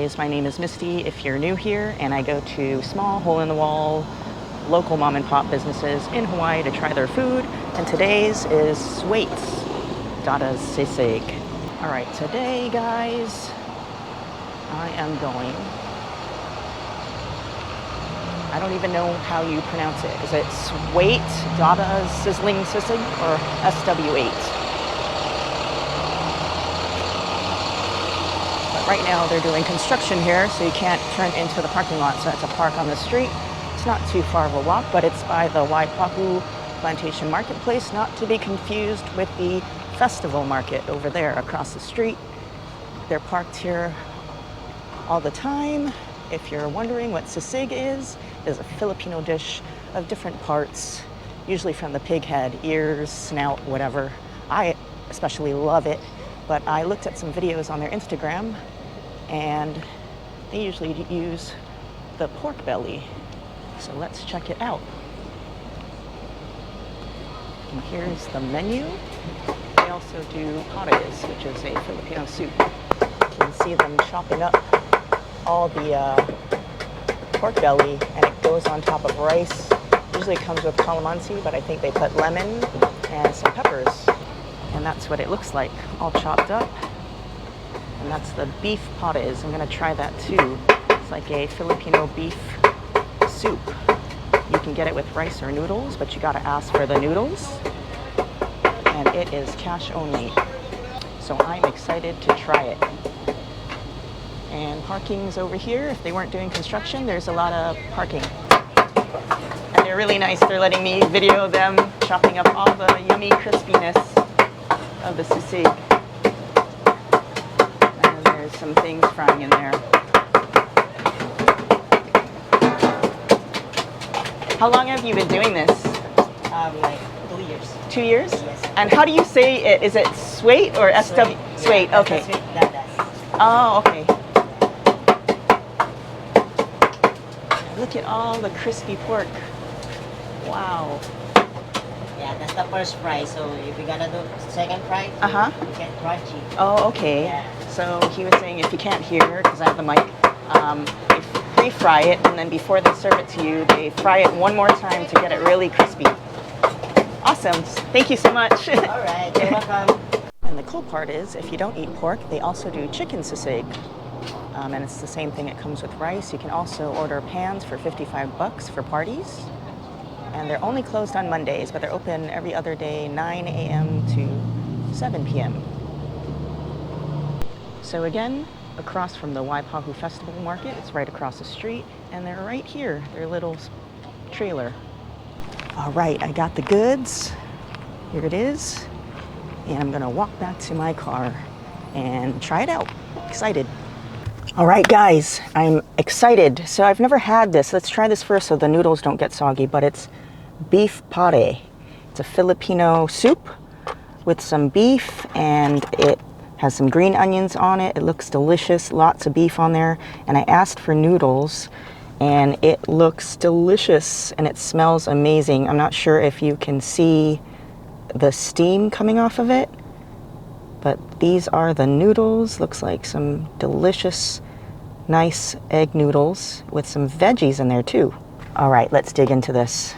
guys, my name is Misty if you're new here, and I go to small hole-in-the-wall local mom and pop businesses in Hawaii to try their food, and today's is SW8 Dada's Sisig. Alright, today guys, I am going, I don't even know how you pronounce it. Is it SW8 Dada's Sizzling Sisig or SW8? Right now they're doing construction here, so you can't turn into the parking lot, so it's a park on the street. It's not too far of a walk, but it's by the Waipahu Plantation Marketplace, not to be confused with the Festival Market over there across the street. They're parked here all the time. If you're wondering what sisig is a Filipino dish of different parts, usually from the pig head, ears, snout, whatever. I especially love it, but I looked at some videos on their Instagram, and they usually use the pork belly. So let's check it out. And here's the menu. They also do pares, which is a Filipino soup. You can see them chopping up all the pork belly, and it goes on top of rice. Usually it comes with calamansi, but I think they put lemon and some peppers. And that's what it looks like, all chopped up. And that's the beef pares. I'm gonna try that too. It's like a Filipino beef soup. You can get it with rice or noodles, but you gotta ask for the noodles. And it is cash only. So I'm excited to try it. And parking's over here. If they weren't doing construction, there's a lot of parking. And they're really nice. They're letting me video them chopping up all the yummy crispiness of the sisig. And there's some things frying in there. How long have you been doing this? Like 2 years. 2 years? Yes. And how do you say it? Is it SW8 or SW? SW8, Yeah, okay. Dadas. Oh, okay. Look at all the crispy pork. Wow. Yeah, that's the first fry. So if you're gonna do second fry, you get crunchy. Oh, okay. Yeah. So he was saying if you can't hear, because I have the mic, they pre-fry it, and then before they serve it to you, they fry it one more time to get it really crispy. Awesome. Thank you so much. All right, you're welcome. And the cool part is, if you don't eat pork, they also do chicken sisig. And it's the same thing. It comes with rice. You can also order pans for $55 for parties. And they're only closed on Mondays, but they're open every other day, 9 a.m. to 7 p.m. So again, across from the Waipahu Festival Market, it's right across the street, and they're right here, their little trailer. All right, I got the goods. Here it is. And I'm gonna walk back to my car and try it out. Excited. All right, guys, I'm excited. So I've never had this. Let's try this first so the noodles don't get soggy, but it's beef pare. It's a Filipino soup with some beef, and it has some green onions on it. It looks delicious, lots of beef on there. And I asked for noodles, and it looks delicious, and it smells amazing. I'm not sure if you can see the steam coming off of it, but these are the noodles. Looks like some delicious, nice egg noodles with some veggies in there too. All right, let's dig into this.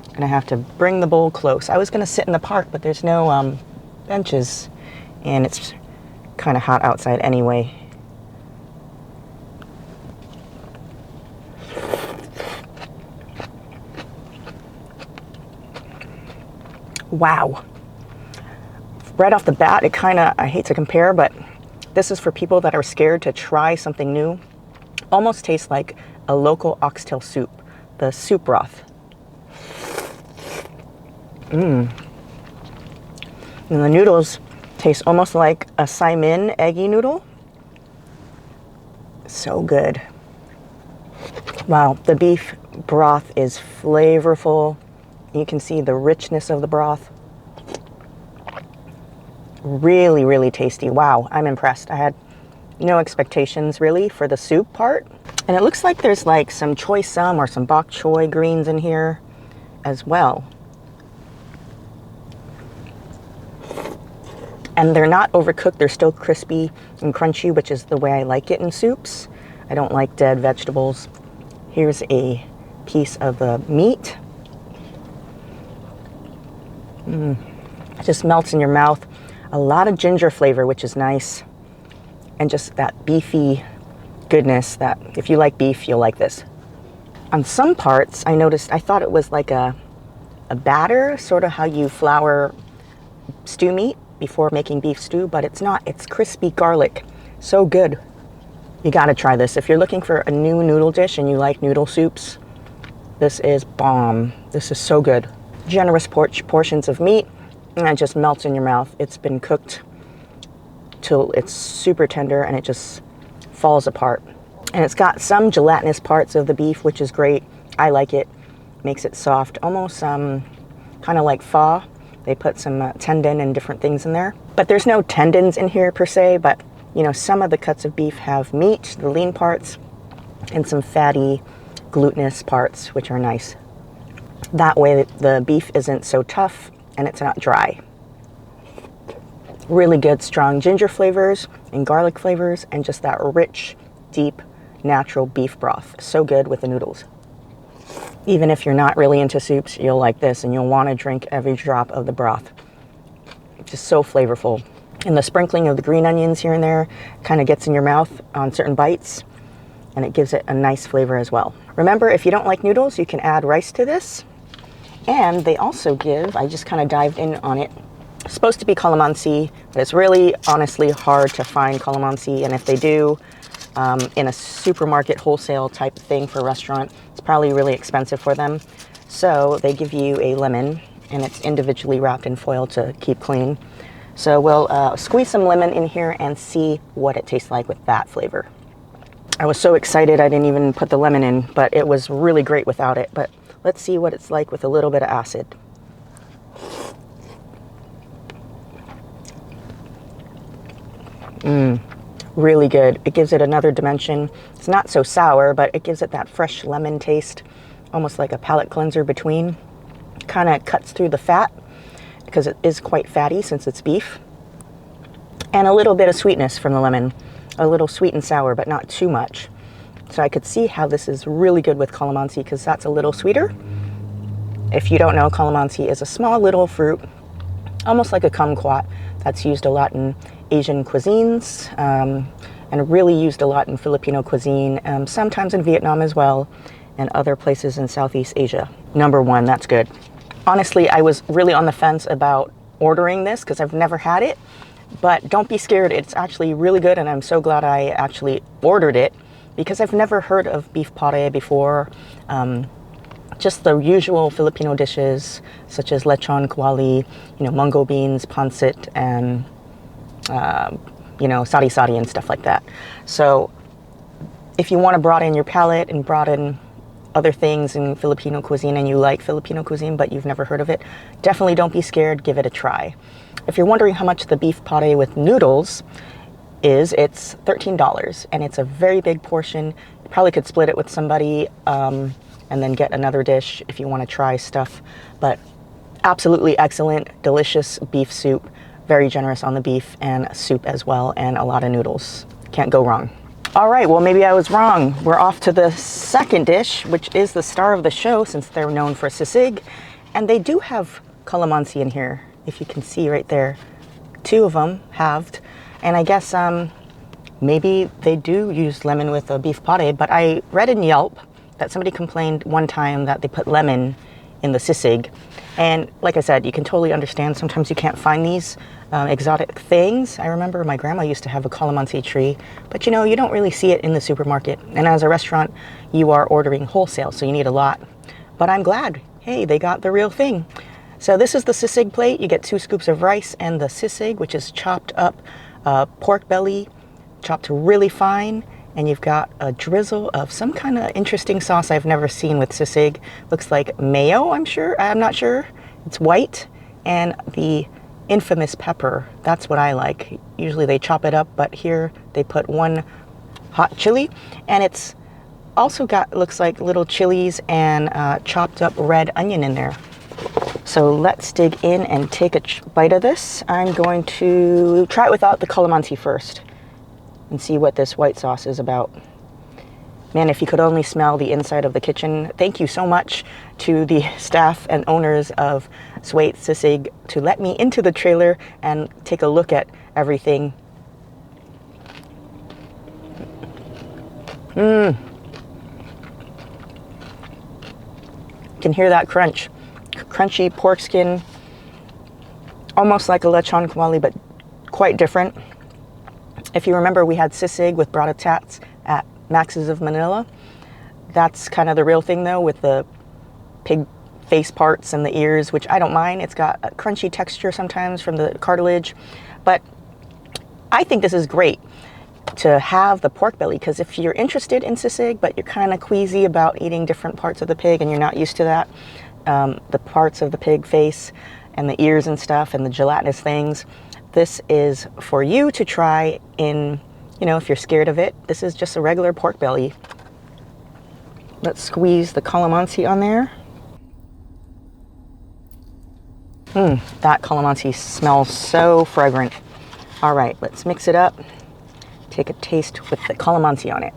I'm gonna have to bring the bowl close. I was gonna sit in the park, but there's no benches, and it's kind of hot outside anyway. Wow. Right off the bat, it kind of, I hate to compare, but this is for people that are scared to try something new. Almost tastes like a local oxtail soup, the soup broth. And the noodles taste almost like a Saimin eggy noodle. So good. Wow, the beef broth is flavorful. You can see the richness of the broth. Really, really tasty. Wow, I'm impressed. I had no expectations really for the soup part. And it looks like there's like some choy sum or some bok choy greens in here as well. And they're not overcooked. They're still crispy and crunchy, which is the way I like it in soups. I don't like dead vegetables. Here's a piece of the meat. It just melts in your mouth. A lot of ginger flavor, which is nice. And just that beefy goodness that if you like beef, you'll like this. On some parts, I noticed, I thought it was like a batter, sort of how you flour stew meat before making beef stew, but it's not. It's crispy garlic. So good. You gotta try this. If you're looking for a new noodle dish and you like noodle soups, this is bomb. This is so good. Generous portions of meat, and it just melts in your mouth. It's been cooked till it's super tender and it just falls apart. And it's got some gelatinous parts of the beef, which is great. I like it. Makes it soft, almost kind of like pho. They put some tendon and different things in there. But there's no tendons in here per se, but you know, some of the cuts of beef have meat, the lean parts, and some fatty, glutinous parts, which are nice. That way the beef isn't so tough and it's not dry. Really good, strong ginger flavors and garlic flavors, and just that rich, deep, natural beef broth. So good with the noodles. Even if you're not really into soups, you'll like this and you'll want to drink every drop of the broth. Just so flavorful. And the sprinkling of the green onions here and there kind of gets in your mouth on certain bites, and it gives it a nice flavor as well. Remember, if you don't like noodles, you can add rice to this. And they also give, I just kind of dived in on it, it's supposed to be calamansi, but it's really honestly hard to find calamansi, and if they do, in a supermarket wholesale type thing for a restaurant, it's probably really expensive for them. So they give you a lemon, and it's individually wrapped in foil to keep clean. So we'll squeeze some lemon in here and see what it tastes like with that flavor. I was so excited I didn't even put the lemon in, but it was really great without it. But let's see what it's like with a little bit of acid. Really good. It gives it another dimension. It's not so sour, but it gives it that fresh lemon taste, almost like a palate cleanser between. Kind of cuts through the fat because it is quite fatty since it's beef. And a little bit of sweetness from the lemon. A little sweet and sour, but not too much. So I could see how this is really good with calamansi because that's a little sweeter. If you don't know, calamansi is a small little fruit, almost like a kumquat, that's used a lot in Asian cuisines and really used a lot in Filipino cuisine, sometimes in Vietnam as well, and other places in Southeast Asia. Number one, that's good. Honestly, I was really on the fence about ordering this because I've never had it, but don't be scared. It's actually really good, and I'm so glad I actually ordered it because I've never heard of beef pare before. Just the usual Filipino dishes such as lechon kawali, mungo beans, pancit, and sari-sari and stuff like that. So if you want to broaden your palate and broaden other things in Filipino cuisine and you like Filipino cuisine but you've never heard of it, definitely don't be scared, give it a try. If you're wondering how much the beef pare with noodles is, it's $13 and it's a very big portion. You probably could split it with somebody and then get another dish if you want to try stuff, but absolutely excellent, delicious beef soup. Very generous on the beef and soup as well, and a lot of noodles. Can't go wrong. All right, well, maybe I was wrong. We're off to the second dish, which is the star of the show since they're known for sisig. And they do have calamansi in here, if you can see right there. 2 of them halved. And I guess maybe they do use lemon with a beef pare, but I read in Yelp that somebody complained one time that they put lemon in the sisig. And like I said, you can totally understand. Sometimes you can't find these exotic things. I remember my grandma used to have a calamansi tree, but you don't really see it in the supermarket. And as a restaurant, you are ordering wholesale, so you need a lot. But I'm glad, hey, they got the real thing. So this is the sisig plate. You get 2 scoops of rice and the sisig, which is chopped up pork belly, chopped really fine. And you've got a drizzle of some kind of interesting sauce I've never seen with sisig. Looks like mayo, I'm not sure. It's white. And the infamous pepper, that's what I like. Usually they chop it up, but here they put 1 hot chili. And it's also got, looks like little chilies and chopped up red onion in there. So let's dig in and take a bite of this. I'm going to try it without the calamansi first and see what this white sauce is about. Man, if you could only smell the inside of the kitchen. Thank you so much to the staff and owners of SW8 Sisig to let me into the trailer and take a look at everything. You can hear that crunch. Crunchy pork skin, almost like a lechon kawali, but quite different. If you remember, we had sisig with brata tats at Max's of Manila. That's kind of the real thing though, with the pig face parts and the ears, which I don't mind. It's got a crunchy texture sometimes from the cartilage, but I think this is great to have the pork belly, because if you're interested in sisig but you're kind of queasy about eating different parts of the pig and you're not used to that, the parts of the pig face and the ears and stuff and the gelatinous things, this is for you to try in, you know, if you're scared of it. This is just a regular pork belly. Let's squeeze the calamansi on there. That calamansi smells so fragrant. All right, let's mix it up. Take a taste with the calamansi on it.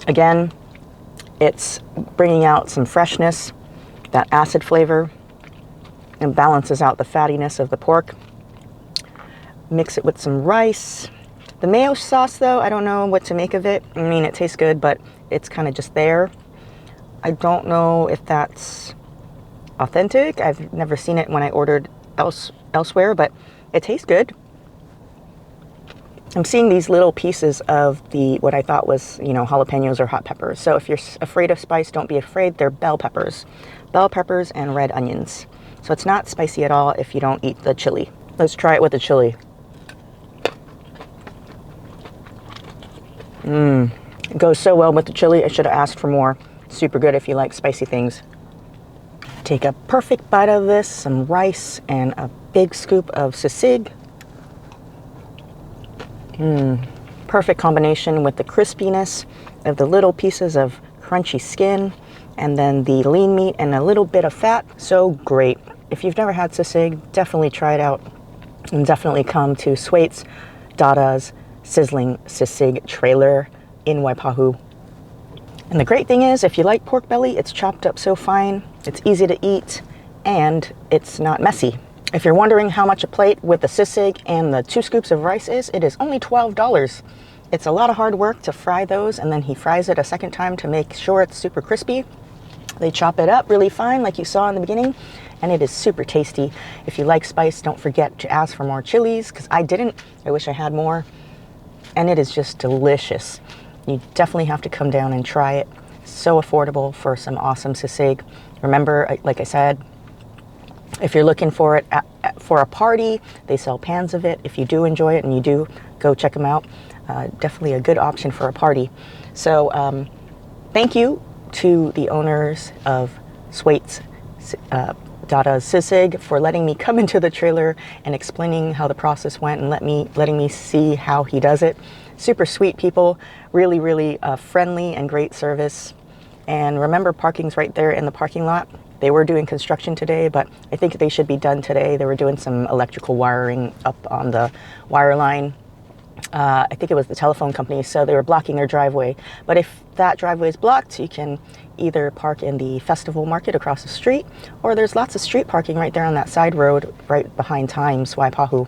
Again, it's bringing out some freshness, that acid flavor, and balances out the fattiness of the pork. Mix it with some rice. The mayo sauce though, I don't know what to make of it. I mean, it tastes good, but it's kind of just there. I don't know if that's authentic. I've never seen it when I ordered elsewhere, but it tastes good. I'm seeing these little pieces of the, what I thought was, you know, jalapenos or hot peppers. So if you're afraid of spice, don't be afraid. They're bell peppers and red onions. So it's not spicy at all if you don't eat the chili. Let's try it with the chili. It goes so well with the chili. I should have asked for more. Super good if you like spicy things. Take a perfect bite of this, some rice and a big scoop of sisig. Perfect combination with the crispiness of the little pieces of crunchy skin and then the lean meat and a little bit of fat. So great. If you've never had sisig, definitely try it out, and definitely come to SW8 Dada's Sizzling Sisig trailer in Waipahu. And the great thing is, if you like pork belly, it's chopped up so fine, it's easy to eat, and it's not messy. If you're wondering how much a plate with the sisig and the 2 scoops of rice is, it is only $12. It's a lot of hard work to fry those, and then he fries it a second time to make sure it's super crispy. They chop it up really fine like you saw in the beginning, and it is super tasty. If you like spice, don't forget to ask for more chilies, because I didn't. I wish I had more. And it is just delicious. You definitely have to come down and try it. So affordable for some awesome sisig. Remember, like I said, if you're looking for it for a party, they sell pans of it. If you do enjoy it, and you do, go check them out. Definitely a good option for a party. So thank you to the owners of SW8 Dada's Sisig for letting me come into the trailer and explaining how the process went and letting me see how he does it. Super sweet people, really, really friendly and great service. And remember, parking's right there in the parking lot. They were doing construction today, but I think they should be done today. They were doing some electrical wiring up on the wire line. I think it was the telephone company, so they were blocking their driveway. But if that driveway is blocked, you can either park in the festival market across the street, or there's lots of street parking right there on that side road right behind Times Waipahu.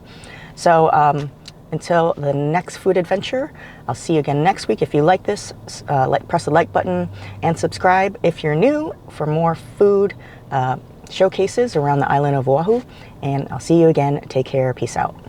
So until the next food adventure, I'll see you again next week. If you like this, press the like button and subscribe if you're new for more food showcases around the island of Oahu. And I'll see you again. Take care. Peace out.